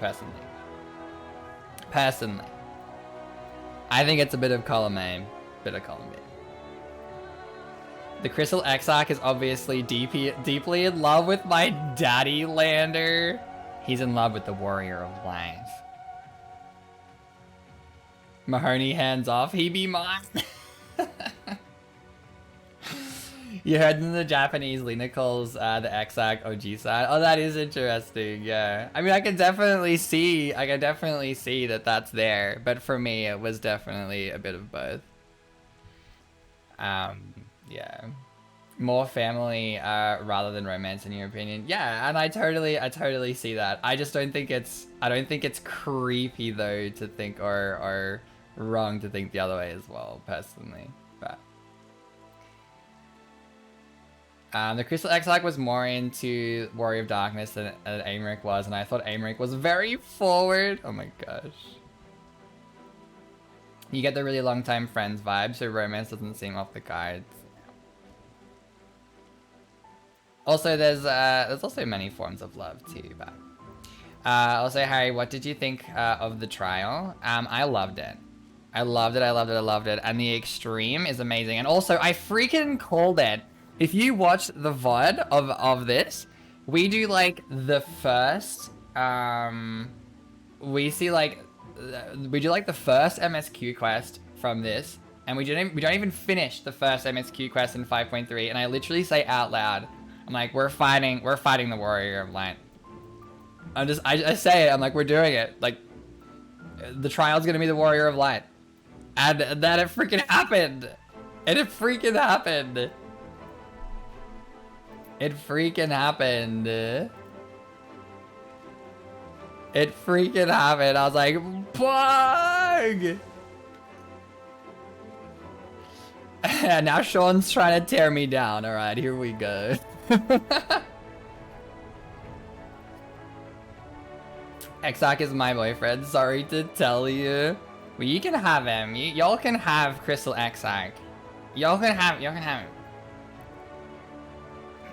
personally. I think it's a bit of column A, bit of column B. The Crystal Exarch is obviously deeply in love with my daddy Lander. He's in love with the Warrior of Life. Mahoney hands off, he be mine. You heard in the Japanese, Lena calls the Exarch Oji-san. Oh, that is interesting, yeah. I mean, I can definitely see that that's there, but for me, it was definitely a bit of both. Yeah. More family rather than romance in your opinion. Yeah, and I totally see that. I just don't think it's creepy though to think or wrong to think the other way as well, personally. But the Crystal Exarch was more into Warrior of Darkness than Aymeric was, and I thought Aymeric was very forward. Oh my gosh. You get the really long time friends vibe, so romance doesn't seem off the cards. Also, there's also many forms of love too, but Also, Harry, what did you think of the trial? I loved it. I loved it, I loved it, I loved it. And the extreme is amazing. And also, I freaking called it. If you watch the VOD of this, we do like the first, we see like, we do like the first MSQ quest from this. And we don't even finish the first MSQ quest in 5.3. And I literally say out loud, I'm like, we're fighting the Warrior of Light. I say it, I'm like, we're doing it. Like, the trial's gonna be the Warrior of Light. And then it freaking happened. And it freaking happened. It freaking happened. It freaking happened. I was like, bug! And now Sean's trying to tear me down. Alright, here we go. Exarch is my boyfriend, sorry to tell you. Well, you can have him. Y'all can have Crystal Exarch. Y'all can have him.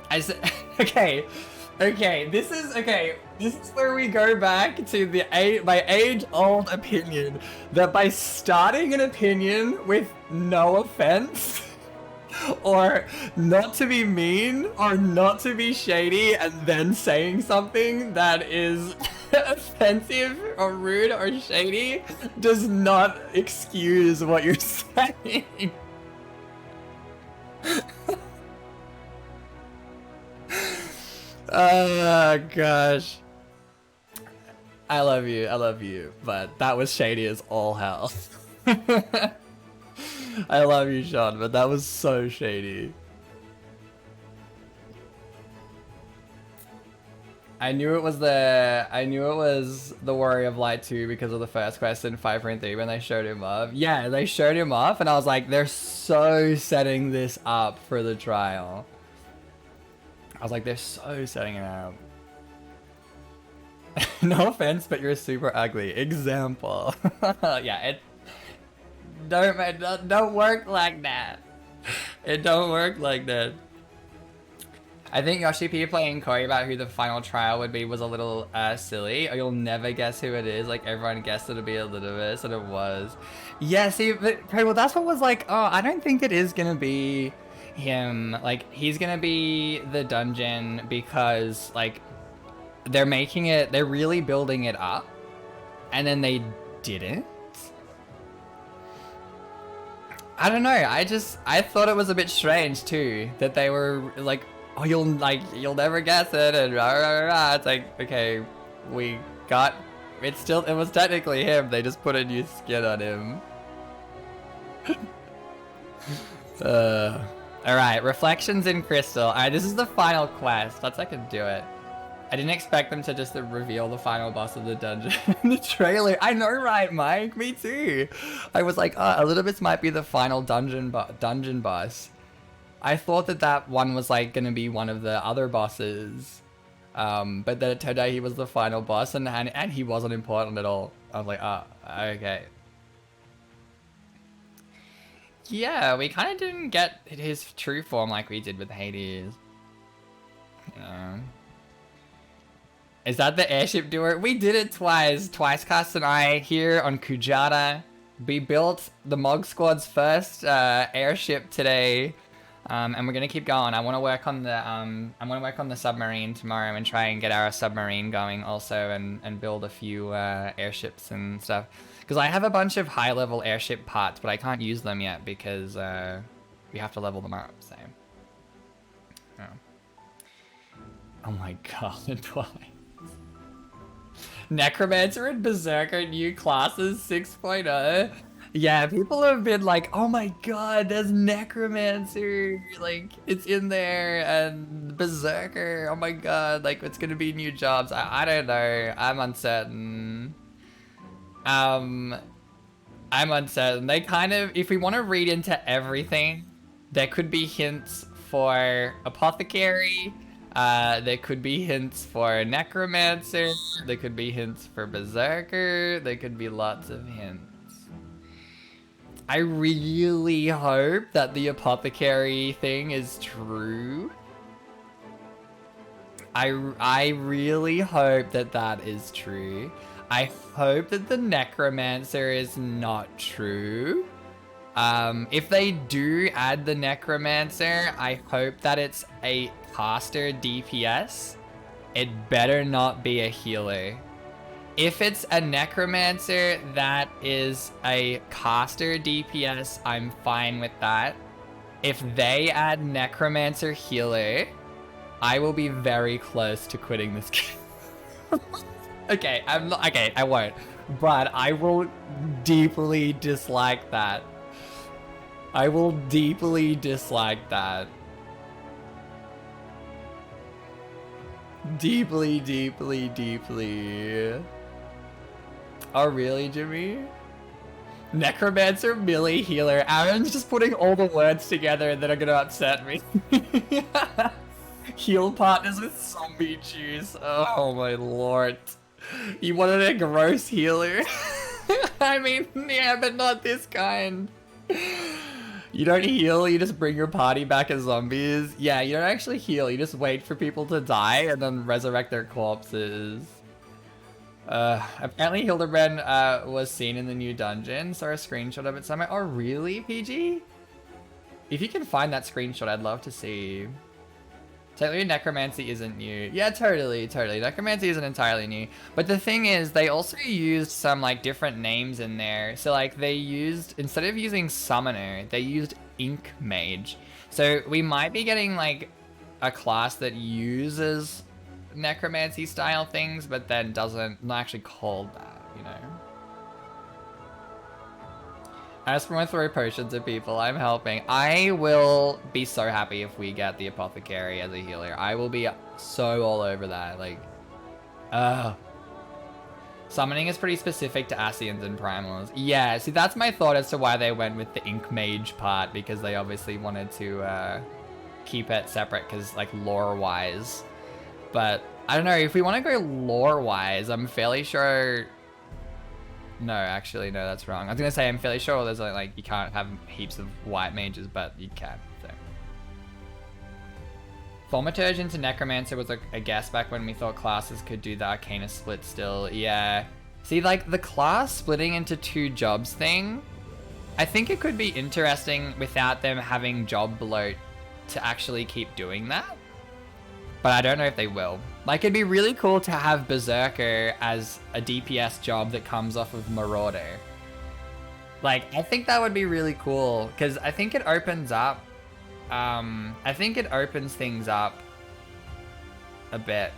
I said, okay, this is where we go back to my age-old opinion that by starting an opinion with no offense, or not to be mean, or not to be shady, and then saying something that is offensive or rude or shady does not excuse what you're saying. Oh gosh. I love you, but that was shady as all hell. I love you, Sean, but that was so shady. I knew it was the Warrior of Light 2 because of the first quest in 5.3 when they showed him off. Yeah, they showed him off and I was like, they're so setting this up for the trial. I was like, they're so setting it up. No offense, but you're super ugly. Example. Yeah, it don't work like that. It don't work like that. I think Yoshi P playing Corey about who the final trial would be was a little silly. Or you'll never guess who it is. Like everyone guessed it'd be Elizabeth, and it was. Yeah, see, but well, that's what was like. Oh, I don't think it is gonna be him. Like he's gonna be the dungeon because like they're making it. They're really building it up, and then they didn't. I don't know. I thought it was a bit strange too that they were like. Oh, you'll never guess it, and rah, rah, rah. It's like, okay, it was technically him, they just put a new skin on him. Alright, Reflections in Crystal. Alright, this is the final quest, let's fucking do it. I didn't expect them to just reveal the final boss of the dungeon in the trailer. I know, right, Mike? Me too. I was like, oh, Elizabeth might be the final dungeon boss. I thought that one was like gonna be one of the other bosses, but then it turned out he was the final boss, and he wasn't important at all. I was like, oh, okay. Yeah, we kind of didn't get his true form like we did with Hades. Is that the airship doer? We did it twice. Twicecast and I here on Kujata. We built the Mog Squad's first airship today. And we're gonna keep going. I want to work on the submarine tomorrow and try and get our submarine going also, and build a few airships and stuff. Because I have a bunch of high-level airship parts, but I can't use them yet because we have to level them up. So, oh my god, twice. Necromancer and Berserker new classes 6.0. Yeah, people have been like, oh my god, there's Necromancer, like, it's in there, and Berserker, oh my god, like, it's gonna be new jobs. I don't know, I'm uncertain. I'm uncertain. They kind of, if we want to read into everything, there could be hints for Apothecary, there could be hints for Necromancer, there could be hints for Berserker, there could be lots of hints. I really hope that the Apothecary thing is true. I really hope that that is true. I hope that the Necromancer is not true. If they do add the Necromancer, I hope that it's a caster DPS. It better not be a healer. If it's a Necromancer that is a caster DPS, I'm fine with that. If they add Necromancer healer, I will be very close to quitting this game. Okay, I won't. But I will deeply dislike that. I will deeply dislike that. Deeply, deeply, deeply. Oh, really, Jimmy? Necromancer, melee, healer. Aaron's just putting all the words together that are gonna upset me. Heal partners with zombie juice. Oh my lord. You wanted a gross healer? I mean, yeah, but not this kind. You don't heal, you just bring your party back as zombies. Yeah, you don't actually heal, you just wait for people to die and then resurrect their corpses. Apparently Hildebrand was seen in the new dungeon. Saw a screenshot of it somewhere. Oh really, PG? If you can find that screenshot, I'd love to see. Technically, necromancy isn't new. Yeah, totally. Necromancy isn't entirely new. But the thing is, they also used some, like, different names in there. So, like, they used, instead of using summoner, they used ink mage. So, we might be getting, like, a class that uses necromancy style things, but then not actually called that, you know? As for my throw potions at people, I'm helping. I will be so happy if we get the apothecary as a healer. I will be so all over that. Like, summoning is pretty specific to Ascians and Primals. Yeah, see, that's my thought as to why they went with the Ink Mage part, because they obviously wanted to keep it separate, because, like, lore-wise. But, I don't know, if we want to go lore-wise, I'm fairly sure... No, actually, no, that's wrong. I was gonna say, I'm fairly sure there's like you can't have heaps of white mages, but you can, so. Thaumaturge into Necromancer was a guess back when we thought classes could do the Arcana split still. Yeah. See, like, the class splitting into 2 jobs thing, I think it could be interesting without them having job bloat to actually keep doing that. But I don't know if they will. Like, it'd be really cool to have Berserker as a DPS job that comes off of Marauder. Like, I think that would be really cool, because I think it opens up, I think it opens things up a bit.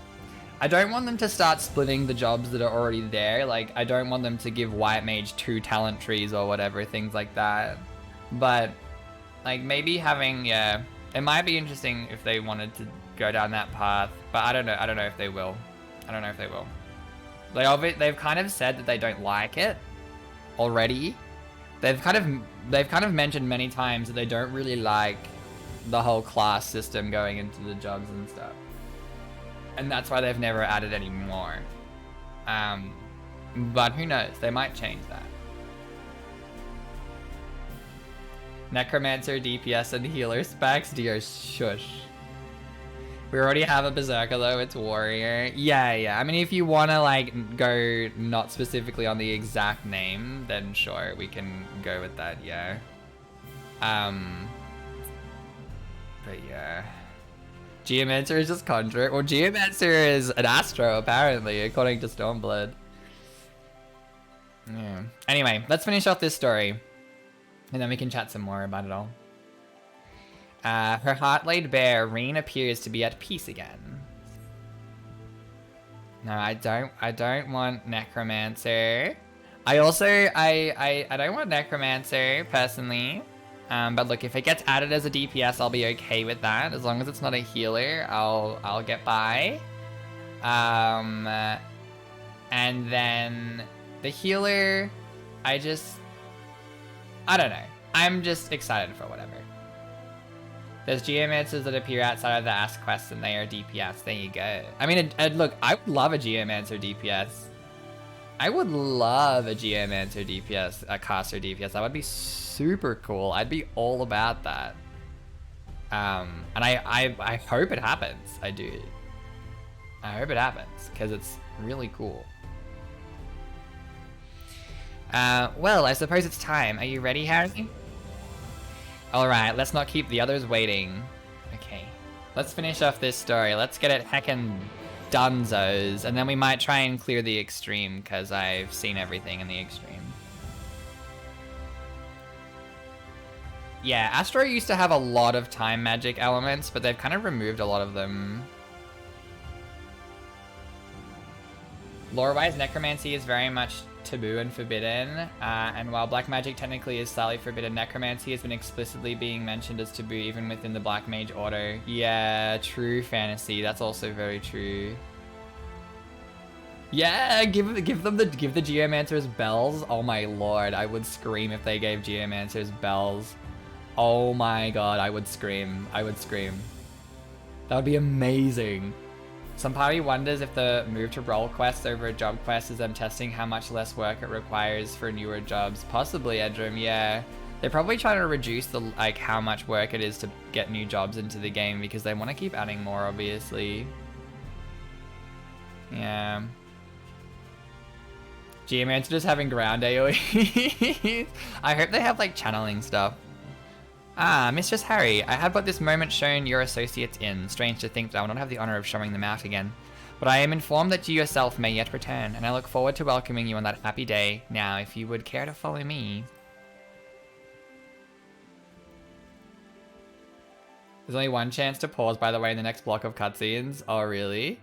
I don't want them to start splitting the jobs that are already there. Like, I don't want them to give White Mage 2 talent trees or whatever, things like that. But, like, maybe having, yeah, it might be interesting if they wanted to go down that path, but I don't know if they will. I don't know if they will. They've kind of said that they don't like it already. They've kind of mentioned many times that they don't really like the whole class system going into the jobs and stuff. And that's why they've never added any more. But who knows? They might change that. Necromancer, DPS, and healer specs. Dear shush. We already have a Berserker though, it's Warrior. Yeah. I mean, if you want to, like, go not specifically on the exact name, then sure, we can go with that, yeah. But yeah. Geomancer is just Conjure. Well, Geomancer is an Astro, apparently, according to Stormblood. Yeah. Anyway, let's finish off this story. And then we can chat some more about it all. Her heart laid bare, Reen appears to be at peace again. No, I don't want Necromancer. I also, I don't want Necromancer, personally. But look, if it gets added as a DPS, I'll be okay with that. As long as it's not a healer, I'll get by. And then the healer, I don't know. I'm just excited for whatever. There's Geomancers that appear outside of the Ask quests and they are DPS. There you go. I mean, look, I would love a Geomancer DPS. I would love a Geomancer DPS, a caster DPS. That would be super cool. I'd be all about that. And I hope it happens. I do. I hope it happens, because it's really cool. Well, I suppose it's time. Are you ready, Harry? Alright, let's not keep the others waiting. Okay. Let's finish off this story. Let's get it heckin' dunzos, and then we might try and clear the extreme, because I've seen everything in the extreme. Yeah, Astro used to have a lot of time magic elements, but they've kind of removed a lot of them. Lore-wise, necromancy is very much taboo and forbidden, and while black magic technically is slightly forbidden, necromancy has been explicitly being mentioned as taboo even within the Black Mage Order. Yeah, true fantasy. That's also very true. Yeah, give the Geomancers bells. Oh my lord, I would scream if they gave Geomancers bells. Oh my god, I would scream. I would scream. That would be amazing. Some party wonders if the move to role quests over a job quest is them testing how much less work it requires for newer jobs. Possibly, Edrum, yeah. They're probably trying to reduce the how much work it is to get new jobs into the game because they want to keep adding more, obviously. Yeah. Geomancer just having ground AoE. I hope they have like channeling stuff. Ah, Mistress Harry, I have but this moment shown your associates in. Strange to think that I will not have the honor of showing them out again. But I am informed that you yourself may yet return, and I look forward to welcoming you on that happy day. Now, if you would care to follow me. There's only one chance to pause, by the way, in the next block of cutscenes. Oh, really?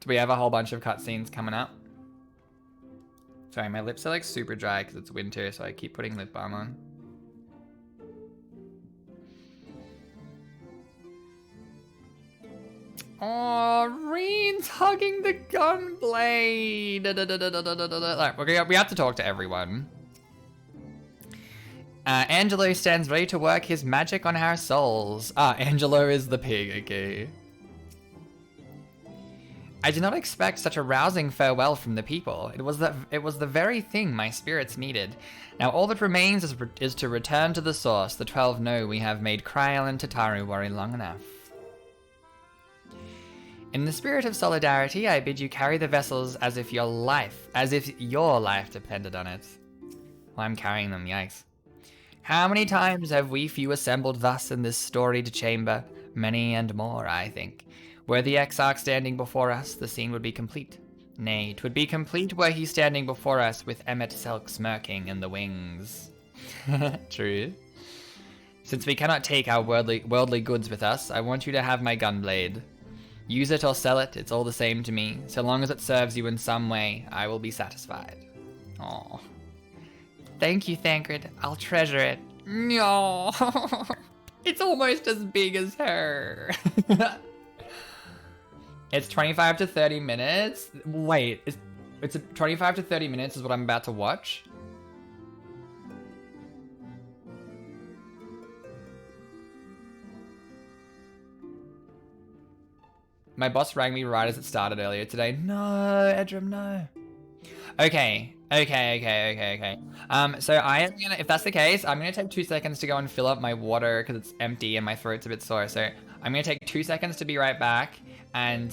Do we have a whole bunch of cutscenes coming up? Sorry, my lips are like super dry because it's winter, so I keep putting lip balm on. Oh, Reen's hugging the gun blade. Alright, we have to talk to everyone. Angelo stands ready to work his magic on our souls. Ah, Angelo is the pig, okay. I did not expect such a rousing farewell from the people. It was the very thing my spirits needed. Now all that remains is to return to the source. The 12 know we have made Kryl and Tataru worry long enough. In the spirit of solidarity, I bid you carry the vessels as if your life depended on it. Well, I'm carrying them, yikes. How many times have we few assembled thus in this storied chamber? Many and more, I think. Were the Exarch standing before us, the scene would be complete. Nay, 'twould be complete were he standing before us with Emmet Selk smirking in the wings. True. Since we cannot take our worldly goods with us, I want you to have my gunblade. Use it or sell it, it's all the same to me. So long as it serves you in some way, I will be satisfied. Aww. Thank you, Thancred. I'll treasure it. No. It's almost as big as her. It's 25 to 30 minutes. Wait, it's 25 to 30 minutes is what I'm about to watch? My boss rang me right as it started earlier today. No, Edrum, no. Okay. So I am gonna, if that's the case, I'm gonna take 2 seconds to go and fill up my water because it's empty and my throat's a bit sore. So I'm gonna take 2 seconds to be right back, and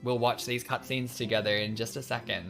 we'll watch these cutscenes together in just a second.